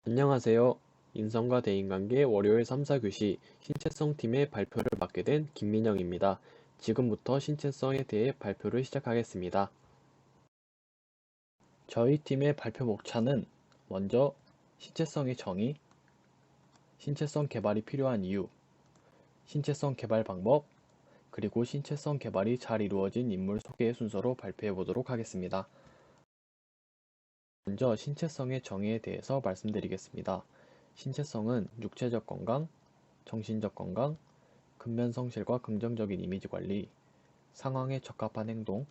안녕하세요. 인성과 대인관계 월요일 3, 4교시 신체성 팀의 발표를 맡게 된 김민영입니다. 지금부터 신체성에 대해 발표를 시작하겠습니다. 저희 팀의 발표 목차는 먼저 신체성의 정의, 신체성 개발이 필요한 이유, 신체성 개발 방법, 그리고 신체성 개발이 잘 이루어진 인물 소개 순서로 발표해 보도록 하겠습니다. 먼저 신체성의 정의에 대해서 말씀드리겠습니다. 신체성은 육체적 건강, 정신적 건강, 근면 성실과 긍정적인 이미지 관리, 상황에 적합한 행동,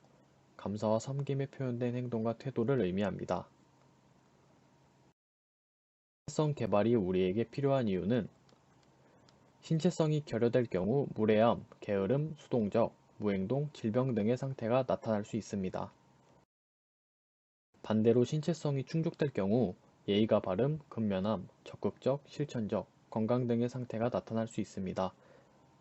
감사와 섬김에 표현된 행동과 태도를 의미합니다. 신체성 개발이 우리에게 필요한 이유는 신체성이 결여될 경우 무례함, 게으름, 수동적, 무행동, 질병 등의 상태가 나타날 수 있습니다. 반대로 신체성이 충족될 경우 예의가 바름, 근면함, 적극적, 실천적, 건강 등의 상태가 나타날 수 있습니다.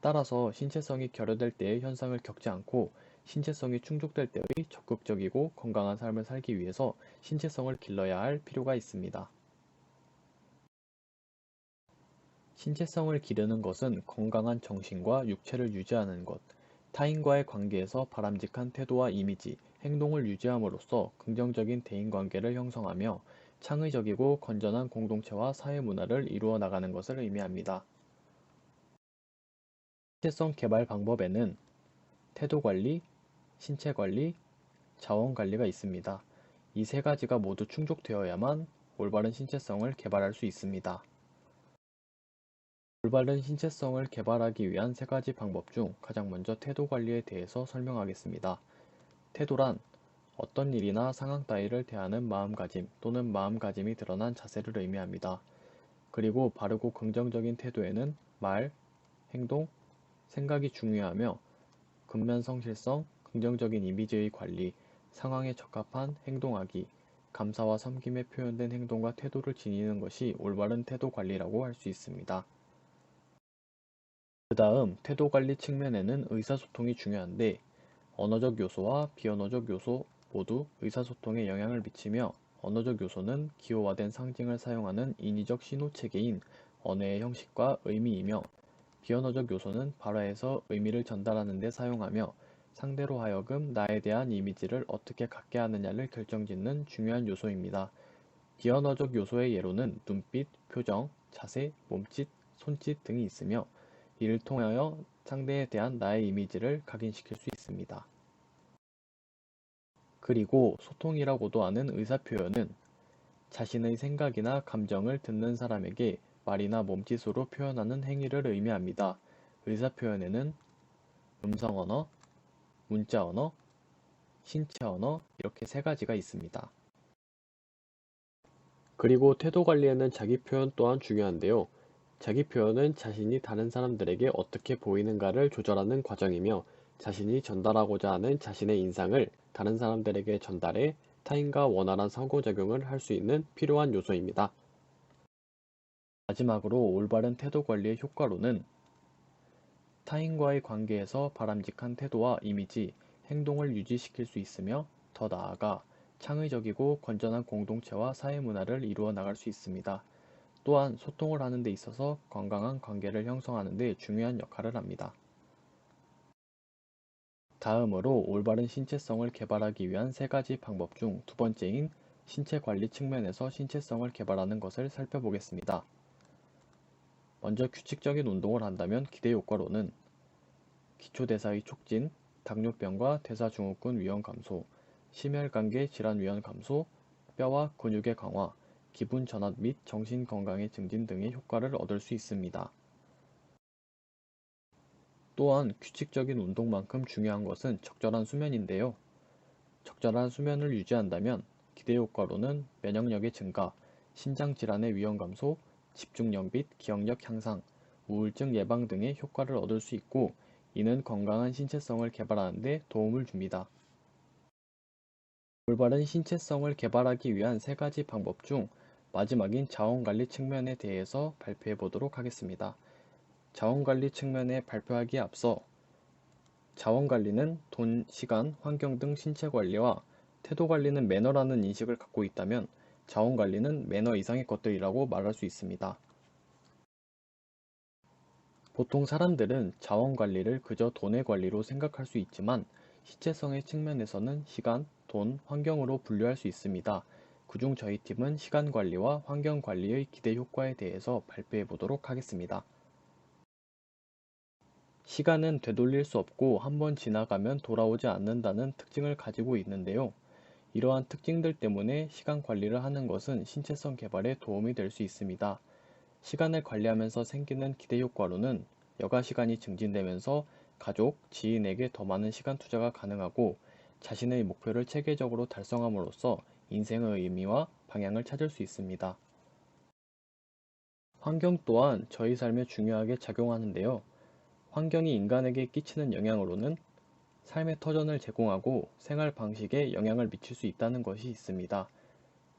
따라서 신체성이 결여될 때의 현상을 겪지 않고 신체성이 충족될 때의 적극적이고 건강한 삶을 살기 위해서 신체성을 길러야 할 필요가 있습니다. 신체성을 기르는 것은 건강한 정신과 육체를 유지하는 것, 타인과의 관계에서 바람직한 태도와 이미지, 행동을 유지함으로써 긍정적인 대인관계를 형성하며 창의적이고 건전한 공동체와 사회 문화를 이루어 나가는 것을 의미합니다. 신체성 개발 방법에는 태도 관리, 신체 관리, 자원 관리가 있습니다. 이 세 가지가 모두 충족되어야만 올바른 신체성을 개발할 수 있습니다. 올바른 신체성을 개발하기 위한 세 가지 방법 중 가장 먼저 태도 관리에 대해서 설명하겠습니다. 태도란 어떤 일이나 상황 따위를 대하는 마음가짐 또는 마음가짐이 드러난 자세를 의미합니다. 그리고 바르고 긍정적인 태도에는 말, 행동, 생각이 중요하며 근면 성실성, 긍정적인 이미지의 관리, 상황에 적합한 행동하기, 감사와 섬김에 표현된 행동과 태도를 지니는 것이 올바른 태도 관리라고 할 수 있습니다. 그 다음 태도 관리 측면에는 의사소통이 중요한데 언어적 요소와 비언어적 요소 모두 의사소통에 영향을 미치며 언어적 요소는 기호화된 상징을 사용하는 인위적 신호체계인 언어의 형식과 의미이며 비언어적 요소는 발화해서 의미를 전달하는 데 사용하며 상대로 하여금 나에 대한 이미지를 어떻게 갖게 하느냐를 결정짓는 중요한 요소입니다. 비언어적 요소의 예로는 눈빛, 표정, 자세, 몸짓, 손짓 등이 있으며 이를 통하여 상대에 대한 나의 이미지를 각인시킬 수 있습니다. 그리고 소통이라고도 하는 의사표현은 자신의 생각이나 감정을 듣는 사람에게 말이나 몸짓으로 표현하는 행위를 의미합니다. 의사표현에는 음성 언어, 문자 언어, 신체 언어 이렇게 세 가지가 있습니다. 그리고 태도 관리에는 자기 표현 또한 중요한데요. 자기 표현은 자신이 다른 사람들에게 어떻게 보이는가를 조절하는 과정이며 자신이 전달하고자 하는 자신의 인상을 다른 사람들에게 전달해 타인과 원활한 상호작용을 할 수 있는 필요한 요소입니다. 마지막으로 올바른 태도 관리의 효과로는 타인과의 관계에서 바람직한 태도와 이미지, 행동을 유지시킬 수 있으며 더 나아가 창의적이고 건전한 공동체와 사회 문화를 이루어 나갈 수 있습니다. 또한 소통을 하는 데 있어서 건강한 관계를 형성하는 데 중요한 역할을 합니다. 다음으로 올바른 신체성을 개발하기 위한 세 가지 방법 중 두 번째인 신체 관리 측면에서 신체성을 개발하는 것을 살펴보겠습니다. 먼저 규칙적인 운동을 한다면 기대 효과로는 기초대사의 촉진, 당뇨병과 대사증후군 위험 감소, 심혈관계 질환 위험 감소, 뼈와 근육의 강화, 기분 전환 및 정신 건강의 증진 등의 효과를 얻을 수 있습니다. 또한 규칙적인 운동만큼 중요한 것은 적절한 수면인데요. 적절한 수면을 유지한다면 기대 효과로는 면역력의 증가, 신장 질환의 위험 감소, 집중력 및 기억력 향상, 우울증 예방 등의 효과를 얻을 수 있고 이는 건강한 신체성을 개발하는 데 도움을 줍니다. 올바른 신체성을 개발하기 위한 세 가지 방법 중 마지막인 자원관리 측면에 대해서 발표해 보도록 하겠습니다. 자원관리 측면에 발표하기에 앞서 자원관리는 돈, 시간, 환경 등 신체 관리와 태도 관리는 매너라는 인식을 갖고 있다면 자원관리는 매너 이상의 것들이라고 말할 수 있습니다. 보통 사람들은 자원관리를 그저 돈의 관리로 생각할 수 있지만 실제성의 측면에서는 시간, 돈, 환경으로 분류할 수 있습니다. 그중 저희 팀은 시간 관리와 환경 관리의 기대 효과에 대해서 발표해 보도록 하겠습니다. 시간은 되돌릴 수 없고 한번 지나가면 돌아오지 않는다는 특징을 가지고 있는데요. 이러한 특징들 때문에 시간 관리를 하는 것은 신체성 개발에 도움이 될 수 있습니다. 시간을 관리하면서 생기는 기대 효과로는 여가 시간이 증진되면서 가족, 지인에게 더 많은 시간 투자가 가능하고 자신의 목표를 체계적으로 달성함으로써 인생의 의미와 방향을 찾을 수 있습니다. 환경 또한 저희 삶에 중요하게 작용하는데요. 환경이 인간에게 끼치는 영향으로는 삶의 터전을 제공하고 생활 방식에 영향을 미칠 수 있다는 것이 있습니다.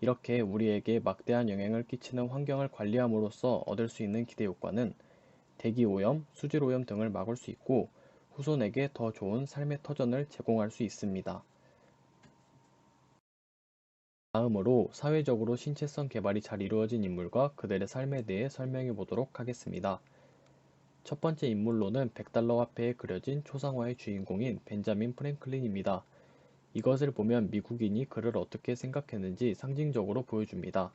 이렇게 우리에게 막대한 영향을 끼치는 환경을 관리함으로써 얻을 수 있는 기대 효과는 대기 오염, 수질 오염 등을 막을 수 있고 후손에게 더 좋은 삶의 터전을 제공할 수 있습니다. 다음으로 사회적으로 신체성 개발이 잘 이루어진 인물과 그들의 삶에 대해 설명해 보도록 하겠습니다. 첫 번째 인물로는 100달러 화폐에 그려진 초상화의 주인공인 벤자민 프랭클린입니다. 이것을 보면 미국인이 그를 어떻게 생각했는지 상징적으로 보여줍니다.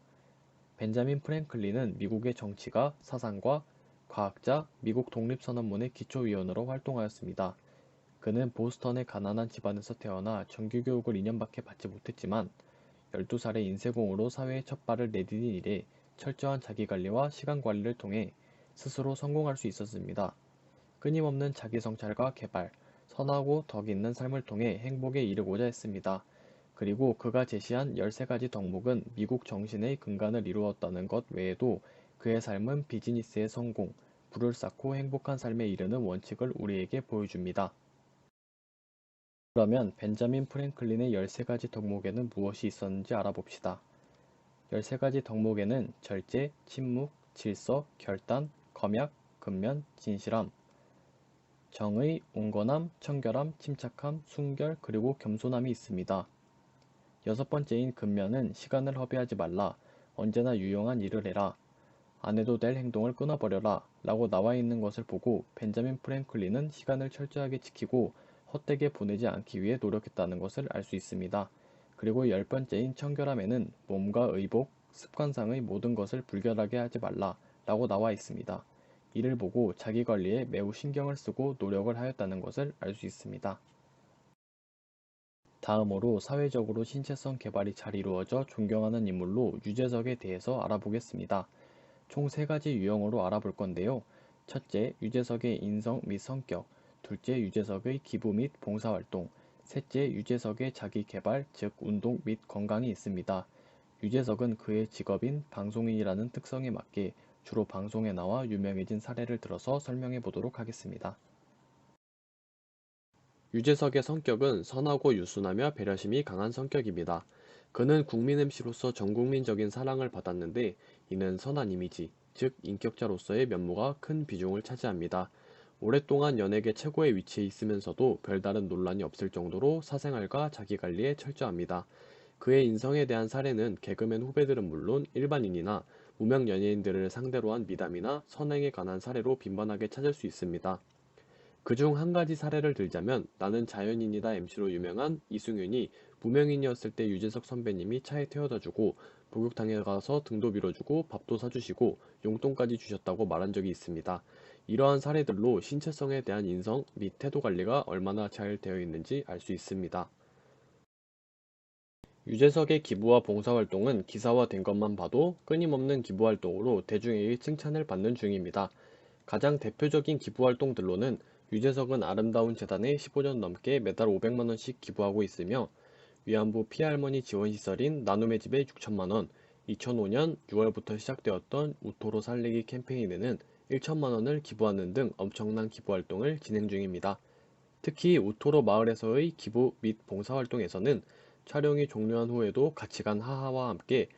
벤자민 프랭클린은 미국의 정치가, 사상가, 과학자, 미국 독립선언문의 기초위원으로 활동하였습니다. 그는 보스턴의 가난한 집안에서 태어나 정규교육을 2년밖에 받지 못했지만 12살의 인쇄공으로 사회에 첫 발을 내디딘 이래 철저한 자기관리와 시간관리를 통해 스스로 성공할 수 있었습니다. 끊임없는 자기성찰과 개발, 선하고 덕 있는 삶을 통해 행복에 이르고자 했습니다. 그리고 그가 제시한 13가지 덕목은 미국 정신의 근간을 이루었다는 것 외에도 그의 삶은 비즈니스의 성공, 부를 쌓고 행복한 삶에 이르는 원칙을 우리에게 보여줍니다. 그러면 벤자민 프랭클린의 13가지 덕목에는 무엇이 있었는지 알아봅시다. 13가지 덕목에는 절제, 침묵, 질서, 결단, 검약, 근면, 진실함, 정의, 온건함, 청결함, 침착함, 순결, 그리고 겸손함이 있습니다. 여섯 번째인 근면은 시간을 허비하지 말라, 언제나 유용한 일을 해라, 안 해도 될 행동을 끊어버려라 라고 나와 있는 것을 보고 벤자민 프랭클린은 시간을 철저하게 지키고 헛되게 보내지 않기 위해 노력했다는 것을 알 수 있습니다. 그리고 열 번째인 청결함에는 몸과 의복, 습관상의 모든 것을 불결하게 하지 말라 라고 나와 있습니다. 이를 보고 자기관리에 매우 신경을 쓰고 노력을 하였다는 것을 알 수 있습니다. 다음으로 사회적으로 신체성 개발이 잘 이루어져 존경하는 인물로 유재석에 대해서 알아보겠습니다. 총 3가지 유형으로 알아볼 건데요. 첫째, 유재석의 인성 및 성격, 둘째, 유재석의 기부 및 봉사활동, 셋째, 유재석의 자기개발, 즉 운동 및 건강이 있습니다. 유재석은 그의 직업인 방송인이라는 특성에 맞게 주로 방송에 나와 유명해진 사례를 들어서 설명해 보도록 하겠습니다. 유재석의 성격은 선하고 유순하며 배려심이 강한 성격입니다. 그는 국민 MC로서 전국민적인 사랑을 받았는데 이는 선한 이미지, 즉 인격자로서의 면모가 큰 비중을 차지합니다. 오랫동안 연예계 최고의 위치에 있으면서도 별다른 논란이 없을 정도로 사생활과 자기관리에 철저합니다. 그의 인성에 대한 사례는 개그맨 후배들은 물론 일반인이나 무명 연예인들을 상대로 한 미담이나 선행에 관한 사례로 빈번하게 찾을 수 있습니다. 그중 한 가지 사례를 들자면 나는 자연인이다 MC로 유명한 이승윤이 무명인이었을 때 유재석 선배님이 차에 태워다주고 목욕탕에 가서 등도 밀어주고 밥도 사주시고 용돈까지 주셨다고 말한 적이 있습니다. 이러한 사례들로 신체성에 대한 인성 및 태도 관리가 얼마나 잘 되어 있는지 알 수 있습니다. 유재석의 기부와 봉사활동은 기사화된 것만 봐도 끊임없는 기부활동으로 대중에게 칭찬을 받는 중입니다. 가장 대표적인 기부활동들로는 유재석은 아름다운 재단에 15년 넘게 매달 500만원씩 기부하고 있으며 위안부 피해할머니 지원시설인 나눔의 집에 6천만원, 2005년 6월부터 시작되었던 우토로 살리기 캠페인에는 1천만원을 기부하는 등 엄청난 기부활동을 진행 중입니다. 특히 우토로 마을에서의 기부 및 봉사활동에서는 촬영이 종료한 후에도 같이 간 하하와 함께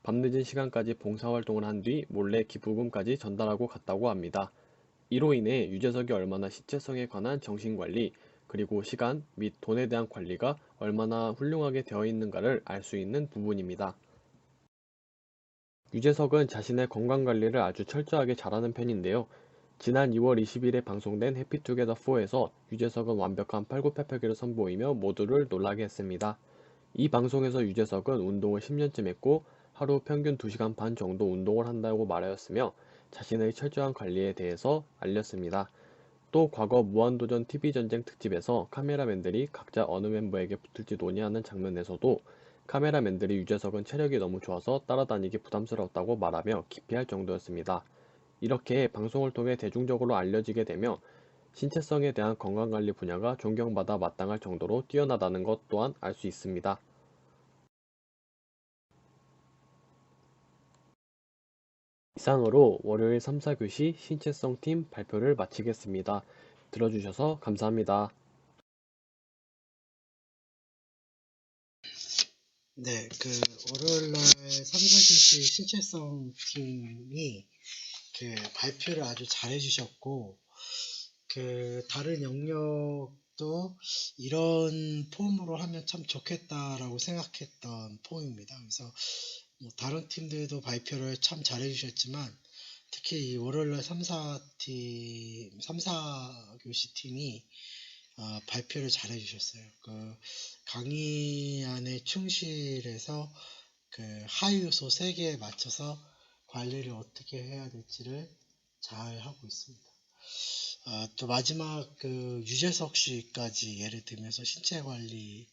밤늦은 시간까지 봉사활동을 한 뒤 몰래 기부금까지 전달하고 갔다고 합니다. 이로 인해 유재석이 얼마나 신체성에 관한 정신관리, 그리고 시간 및 돈에 대한 관리가 얼마나 훌륭하게 되어 있는가를 알 수 있는 부분입니다. 유재석은 자신의 건강관리를 아주 철저하게 잘하는 편인데요. 지난 2월 20일에 방송된 해피투게더4에서 유재석은 완벽한 팔굽혀펴기를 선보이며 모두를 놀라게 했습니다. 이 방송에서 유재석은 운동을 10년쯤 했고 하루 평균 2시간 반 정도 운동을 한다고 말하였으며 자신의 철저한 관리에 대해서 알렸습니다. 또 과거 무한도전 TV전쟁 특집에서 카메라맨들이 각자 어느 멤버에게 붙을지 논의하는 장면에서도 카메라맨들이 유재석은 체력이 너무 좋아서 따라다니기 부담스러웠다고 말하며 기피할 정도였습니다. 이렇게 방송을 통해 대중적으로 알려지게 되며 신체성에 대한 건강관리 분야가 존경받아 마땅할 정도로 뛰어나다는 것 또한 알 수 있습니다. 이상으로 월요일 3, 4교시 신체성팀 발표를 마치겠습니다. 들어주셔서 감사합니다. 네, 월요일날 3, 4교시 신체성 팀이 발표를 아주 잘해주셨고, 다른 영역도 이런 폼으로 하면 참 좋겠다라고 생각했던 폼입니다. 그래서 뭐 다른 팀들도 발표를 참 잘해주셨지만, 특히 이 월요일날 3, 4교시 팀이 발표를 잘해주셨어요. 강의 안에 충실해서 하위요소 3개에 맞춰서 관리를 어떻게 해야 될지를 잘 하고 있습니다. 또 마지막 유재석 씨까지 예를 들면서 신체 관리의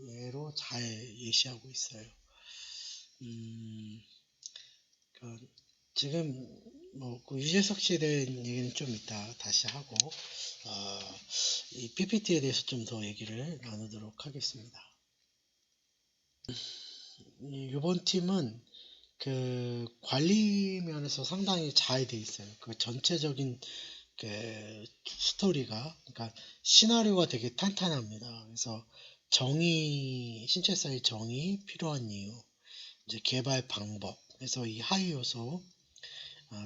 예로 잘 예시하고 있어요. 지금 유재석 씨에 대한 얘기는 좀 이따 다시 하고 이 PPT에 대해서 좀 더 얘기를 나누도록 하겠습니다. 이번 팀은 관리 면에서 상당히 잘 돼 있어요. 전체적인 스토리가, 그러니까 시나리오가 되게 탄탄합니다. 그래서 신체성의 정의, 필요한 이유, 이제 개발 방법, 그래서 이 하위 요소,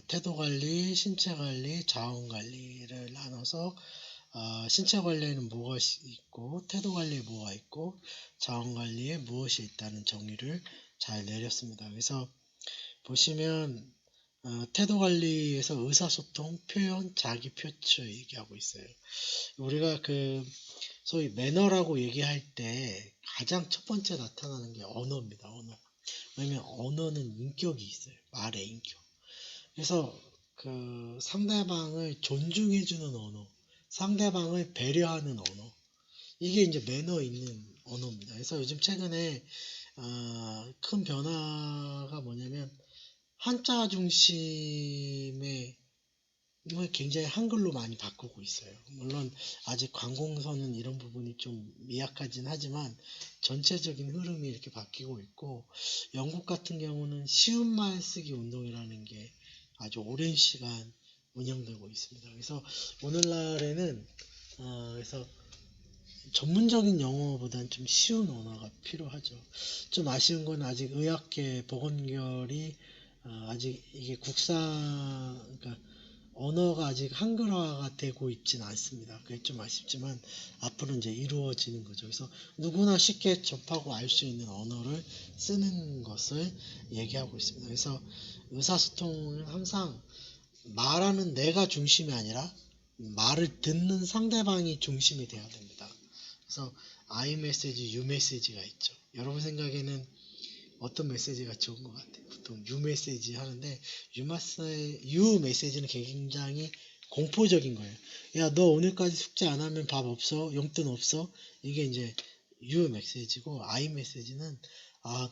태도 관리, 신체 관리, 자원 관리를 나눠서 신체 관리에는 뭐가 있고, 태도 관리에 뭐가 있고, 자원 관리에 무엇이 있다는 정의를 잘 내렸습니다. 그래서 보시면 태도 관리에서 의사소통, 표현, 자기 표출 얘기하고 있어요. 우리가 소위 매너라고 얘기할 때 가장 첫 번째 나타나는 게 언어입니다. 언어. 왜냐면 언어는 인격이 있어요. 말의 인격. 그래서 상대방을 존중해주는 언어, 상대방을 배려하는 언어, 이게 이제 매너 있는 언어입니다. 그래서 요즘 최근에 큰 변화가 뭐냐면 한자 중심의 굉장히 한글로 많이 바꾸고 있어요. 물론 아직 관공서는 이런 부분이 좀 미약하진 하지만 전체적인 흐름이 이렇게 바뀌고 있고, 영국 같은 경우는 쉬운 말 쓰기 운동이라는 게 아주 오랜 시간 운영되고 있습니다. 그래서 오늘날에는 그래서 전문적인 영어보다는 좀 쉬운 언어가 필요하죠. 좀 아쉬운 건 아직 의학계 보건결이 아직 이게 그러니까 언어가 아직 한글화가 되고 있지는 않습니다. 그게 좀 아쉽지만 앞으로 이제 이루어지는 거죠. 그래서 누구나 쉽게 접하고 알 수 있는 언어를 쓰는 것을 얘기하고 있습니다. 그래서 의사소통은 항상 말하는 내가 중심이 아니라 말을 듣는 상대방이 중심이 돼야 됩니다. 그래서 I 메시지, U 메시지가 있죠. 여러분 생각에는 어떤 메시지가 좋은 것 같아요? 보통 U 메시지 하는데 U 메시지는 굉장히 공포적인 거예요. 야, 너 오늘까지 숙제 안 하면 밥 없어? 용돈 없어? 이게 이제 U 메시지고, I 메시지는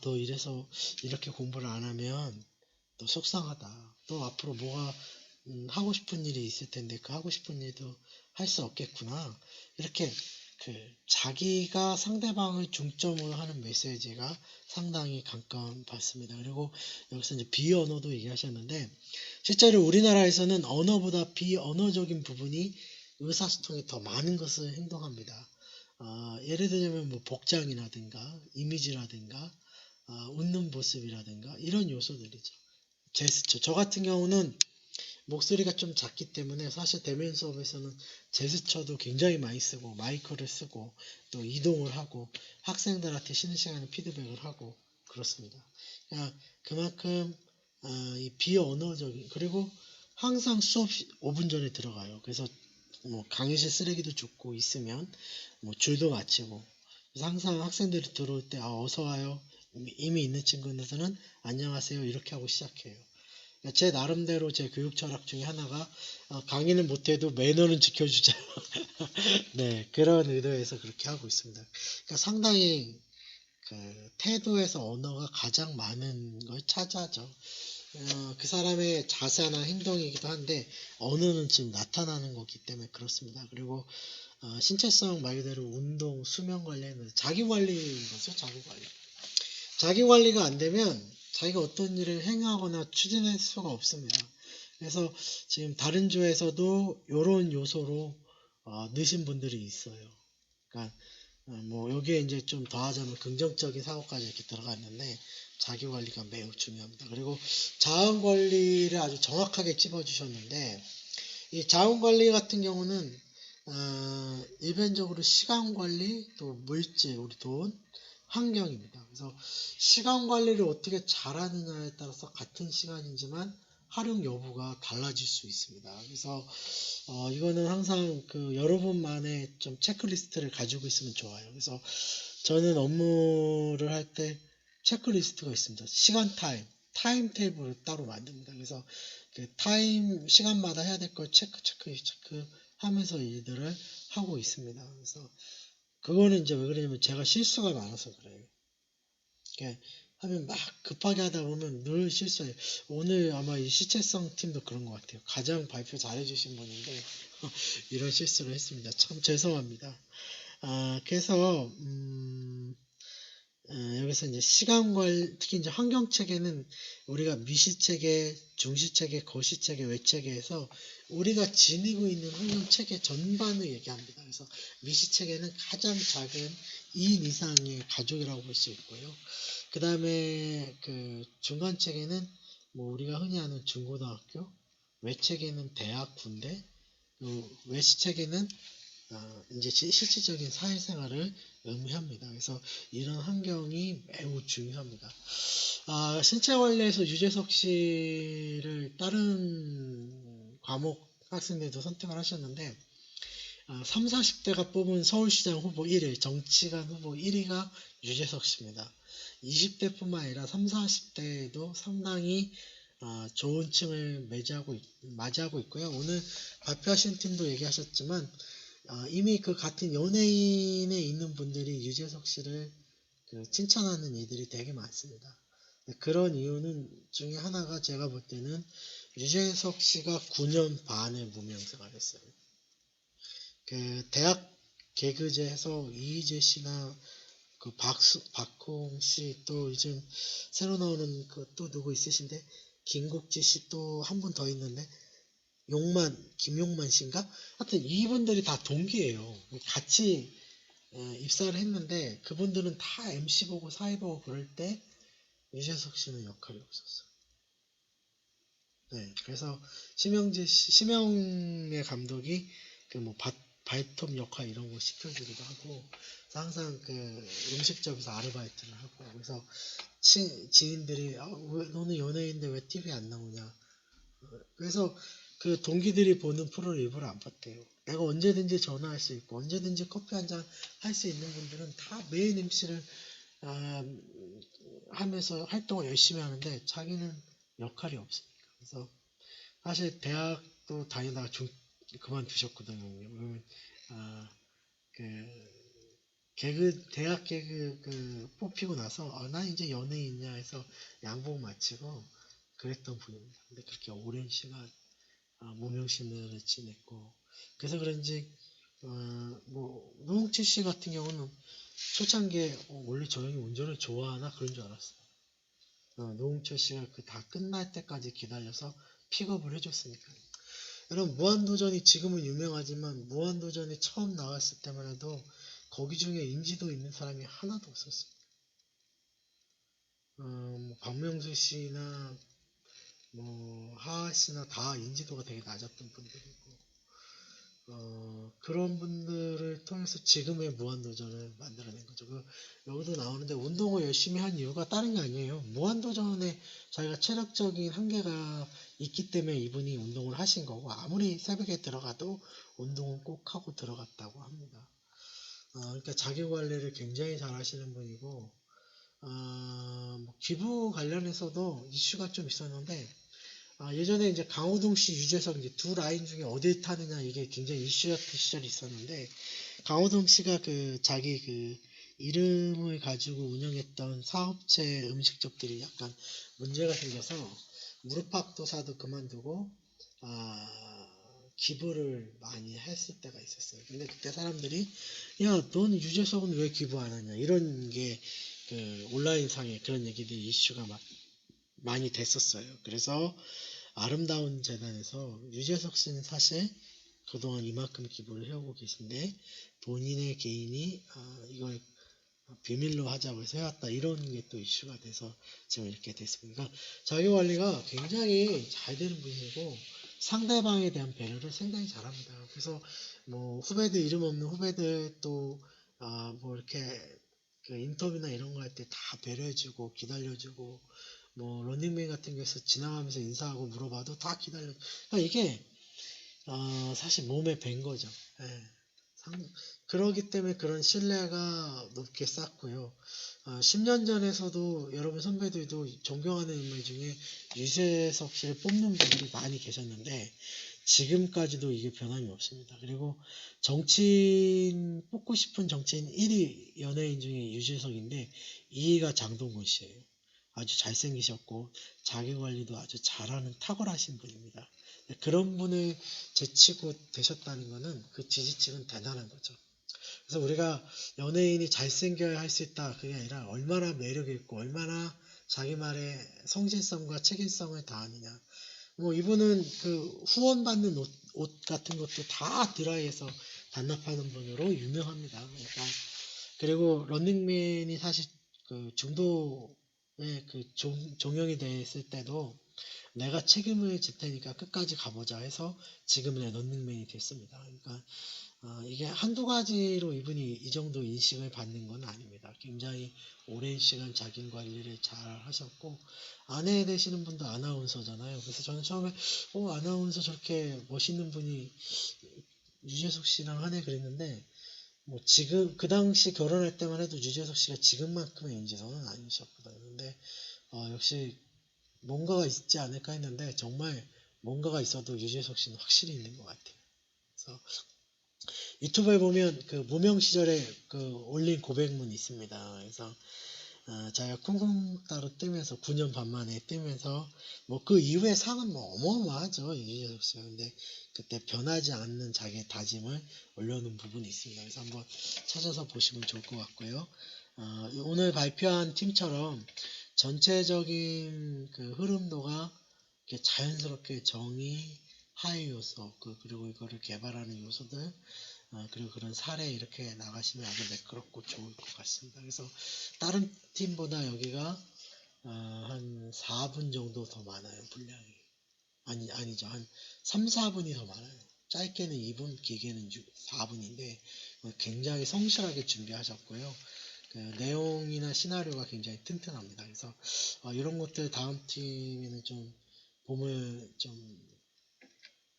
너 이래서 이렇게 공부를 안 하면 너 속상하다. 너 앞으로 뭐가 하고 싶은 일이 있을 텐데 그 하고 싶은 일도 할 수 없겠구나. 이렇게 자기가 상대방을 중점으로 하는 메시지가 상당히 각광받습니다. 그리고 여기서 이제 비언어도 얘기하셨는데, 실제로 우리나라에서는 언어보다 비언어적인 부분이 의사소통에 더 많은 것을 행동합니다. 예를 들자면 뭐 복장이라든가 이미지라든가 웃는 모습이라든가 이런 요소들이죠. 제스처. 저 같은 경우는 목소리가 좀 작기 때문에 사실 대면 수업에서는 제스처도 굉장히 많이 쓰고 마이크를 쓰고 또 이동을 하고 학생들한테 쉬는 시간에 피드백을 하고 그렇습니다. 그러니까 그만큼 이 비언어적인 그리고 항상 수업 5분 전에 들어가요. 그래서 뭐 강의실 쓰레기도 줍고 있으면 뭐 줄도 마치고 그래서 항상 학생들이 들어올 때 어서 와요. 이미 있는 친구들은 안녕하세요 이렇게 하고 시작해요. 그러니까 제 나름대로 제 교육 철학 중에 하나가 강의는 못해도 매너는 지켜주자. 네, 그런 의도에서 그렇게 하고 있습니다. 그러니까 상당히 그 태도에서 언어가 가장 많은 걸 차지하죠. 그 사람의 자세나 행동이기도 한데 언어는 지금 나타나는 거기 때문에 그렇습니다. 그리고 신체성 말 그대로 운동, 수면 관리는 자기 관리인 거죠. 자기 관리. 자기 관리가 안 되면 자기가 어떤 일을 행하거나 추진할 수가 없습니다. 그래서 지금 다른 주에서도 이런 요소로 넣으신 분들이 있어요. 그러니까 뭐 여기에 이제 좀 더하자면 긍정적인 사고까지 이렇게 들어갔는데 자기 관리가 매우 중요합니다. 그리고 자원 관리를 아주 정확하게 찝어주셨는데 이 자원 관리 같은 경우는 일반적으로 시간 관리 또 물질 우리 돈 환경입니다. 그래서 시간 관리를 어떻게 잘하느냐에 따라서 같은 시간이지만 활용 여부가 달라질 수 있습니다. 그래서 이거는 항상 그 여러분만의 좀 체크리스트를 가지고 있으면 좋아요. 그래서 저는 업무를 할 때 체크리스트가 있습니다. 시간 타임 테이블을 따로 만듭니다. 그래서 그 타임 시간마다 해야 될 걸 체크 하면서 일들을 하고 있습니다. 그래서 그거는 이제 왜 그러냐면 제가 실수가 많아서 그래요. 이렇게 하면 막 급하게 하다 보면 늘 실수해요. 오늘 아마 이 시체성 팀도 그런 것 같아요. 가장 발표 잘해주신 분인데 이런 실수를 했습니다. 참 죄송합니다. 그래서 여기서 이제 특히 이제 환경체계는 우리가 미시체계, 중시체계, 거시체계, 외체계에서 우리가 지니고 있는 환경체계 전반을 얘기합니다. 그래서 미시체계는 가장 작은 2인 이상의 가족이라고 볼 수 있고요. 그 다음에 그 중간체계는 뭐 우리가 흔히 아는 중고등학교, 외체계는 대학, 군대, 외시체계는 이제 실질적인 사회생활을 의미합니다. 그래서 이런 환경이 매우 중요합니다. 신체 관리에서 유재석 씨를 다른 과목 학생들도 선택을 하셨는데 3, 40대가 뽑은 서울시장 후보 1위, 정치관 후보 1위가 유재석 씨입니다. 20대뿐만 아니라 3, 40대에도 상당히 좋은 층을 맞이하고 있고요. 오늘 발표하신 팀도 얘기하셨지만 이미 그 같은 연예인에 있는 분들이 유재석 씨를 그 칭찬하는 이들이 되게 많습니다. 그런 이유는 중에 하나가 제가 볼 때는 유재석 씨가 9년 반을 무명 생활했어요. 그 대학 개그제에서 이희재 씨나 그 박홍 씨 또 요즘 새로 나오는 그 또 누구 있으신데 김국지 씨 또 한 분 더 있는데 김용만 씨인가? 하여튼 이분들이 다 동기예요. 같이 입사를 했는데 그분들은 다 MC 보고 사회 보고 그럴 때 유재석 씨는 역할이 없었어요. 네, 그래서 심영의 감독이 그 뭐 발톱 역할 이런 거 시켜주기도 하고 항상 그 음식점에서 아르바이트를 하고 그래서 지인들이 왜 너는 연예인인데 왜 TV에 안 나오냐 그래서 그 동기들이 보는 프로를 일부러 안 봤대요. 내가 언제든지 전화할 수 있고 언제든지 커피 한 잔 할 수 있는 분들은 다 메인 MC를 하면서 활동을 열심히 하는데 자기는 역할이 없으니까. 그래서 사실 대학도 다니다가 그만두셨거든요. 왜냐면 그 대학 개그 뽑히고 나서 나 이제 연예인이냐 해서 양복 마치고 그랬던 분입니다. 근데 그렇게 오랜 시간 무명심을 지냈고 그래서 그런지 뭐 노홍철 씨 같은 경우는 초창기에 원래 저 형이 운전을 좋아하나 그런 줄 알았어요. 노홍철 씨가 그 다 끝날 때까지 기다려서 픽업을 해줬으니까. 여러분 무한도전이 지금은 유명하지만 무한도전이 처음 나왔을 때만 해도 거기 중에 인지도 있는 사람이 하나도 없었어요. 뭐 박명수 씨나 뭐 하하 씨나 다 인지도가 되게 낮았던 분들이고 그런 분들을 통해서 지금의 무한도전을 만들어낸 거죠. 여기도 나오는데 운동을 열심히 한 이유가 다른 게 아니에요. 무한도전에 자기가 체력적인 한계가 있기 때문에 이분이 운동을 하신 거고, 아무리 새벽에 들어가도 운동은 꼭 하고 들어갔다고 합니다. 그러니까 자기 관리를 굉장히 잘 하시는 분이고, 뭐 기부 관련해서도 이슈가 좀 있었는데, 예전에 이제 강호동 씨, 유재석 이제 두 라인 중에 어딜 타느냐 이게 굉장히 이슈였던 시절이 있었는데, 강호동 씨가 그 자기 그 이름을 가지고 운영했던 사업체 음식점들이 약간 문제가 생겨서 무릎팍도사도 그만두고 기부를 많이 했을 때가 있었어요. 근데 그때 사람들이 야, 넌 유재석은 왜 기부 안 하냐 이런 게 그 온라인상에 그런 얘기들이 이슈가 막 많이 됐었어요. 그래서 아름다운 재단에서 유재석 씨는 사실 그동안 이만큼 기부를 해오고 계신데 본인의 개인이 이걸 비밀로 하자고 해서 해왔다 이런 게 또 이슈가 돼서 지금 이렇게 됐습니다. 그러니까 자기 관리가 굉장히 잘 되는 분이고 상대방에 대한 배려를 상당히 잘합니다. 그래서 뭐 후배들 이름 없는 후배들 또 뭐 이렇게 그 인터뷰나 이런 거 할 때 다 배려해주고 기다려주고 뭐 런닝맨 같은 경우에서 지나가면서 인사하고 물어봐도 다 기다려. 그러니까 이게 사실 몸에 밴 거죠. 예. 그러기 때문에 그런 신뢰가 높게 쌓고요. 10년 전에서도 여러분 선배들도 존경하는 인물 중에 유재석 씨를 뽑는 분들이 많이 계셨는데 지금까지도 이게 변함이 없습니다. 그리고 정치인 뽑고 싶은 정치인 1위 연예인 중에 유재석인데 2위가 장동건 씨예요. 아주 잘생기셨고 자기 관리도 아주 잘하는 탁월하신 분입니다. 그런 분을 제치고 되셨다는 것은 그 지지층은 대단한 거죠. 그래서 우리가 연예인이 잘생겨야 할 수 있다 그게 아니라 얼마나 매력 있고 얼마나 자기 말에 성실성과 책임성을 다하느냐. 뭐 이분은 그 후원받는 옷 같은 것도 다 드라이해서 반납하는 분으로 유명합니다. 그러니까 그리고 런닝맨이 사실 그 중도에 그 종영이 됐을 때도 내가 책임을 질 테니까 끝까지 가보자 해서 지금의 런닝맨이 됐습니다. 그러니까 이게 한두 가지로 이분이 이 정도 인식을 받는 건 아닙니다. 굉장히 오랜 시간 자기 관리를 잘 하셨고 아내 되시는 분도 아나운서잖아요. 그래서 저는 처음에 아나운서 저렇게 멋있는 분이 유재석 씨랑 하네 그랬는데 뭐 지금 그 당시 결혼할 때만 해도 유재석 씨가 지금만큼의 인지도는 아니셨거든요. 근데 역시 뭔가가 있지 않을까 했는데 정말 뭔가가 있어도 유재석 씨는 확실히 있는 것 같아요. 그래서 유튜브에 보면 그 무명 시절에 그 올린 고백문이 있습니다. 그래서 자기가 쿵쿵 따로 뜨면서 9년 반 만에 뜨면서 뭐 그 이후에 상은 뭐 어마어마하죠 유재석 씨가. 근데 그때 변하지 않는 자기의 다짐을 올려놓은 부분이 있습니다. 그래서 한번 찾아서 보시면 좋을 것 같고요. 오늘 발표한 팀처럼 전체적인 그 흐름도가 이렇게 자연스럽게 정의, 하위 요소, 그리고 이거를 개발하는 요소들, 그리고 그런 사례 이렇게 나가시면 아주 매끄럽고 좋을 것 같습니다. 그래서 다른 팀보다 여기가 한 4분 정도 더 많아요, 분량이. 아니죠. 한 3, 4분이 더 많아요. 짧게는 2분, 길게는 4분인데 굉장히 성실하게 준비하셨고요. 그 내용이나 시나리오가 굉장히 튼튼합니다. 그래서 이런 것들 다음 팀에는 좀 봄을 좀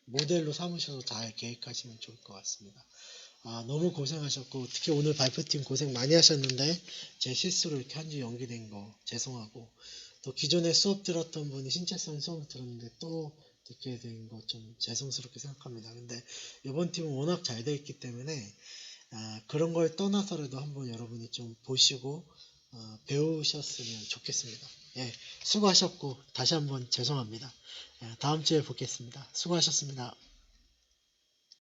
모델로 삼으셔서 잘 계획하시면 좋을 것 같습니다. 너무 고생하셨고 특히 오늘 발표팀 고생 많이 하셨는데 제 실수로 이렇게 한 주 연기된 거 죄송하고 또 기존에 수업 들었던 분이 신체성 수업 들었는데 또 듣게 된 거 좀 죄송스럽게 생각합니다. 근데 이번 팀은 워낙 잘 돼 있기 때문에 그런 걸 떠나서라도 한번 여러분이 좀 보시고 배우셨으면 좋겠습니다. 예, 수고하셨고 다시 한번 죄송합니다. 다음 주에 뵙겠습니다. 수고하셨습니다.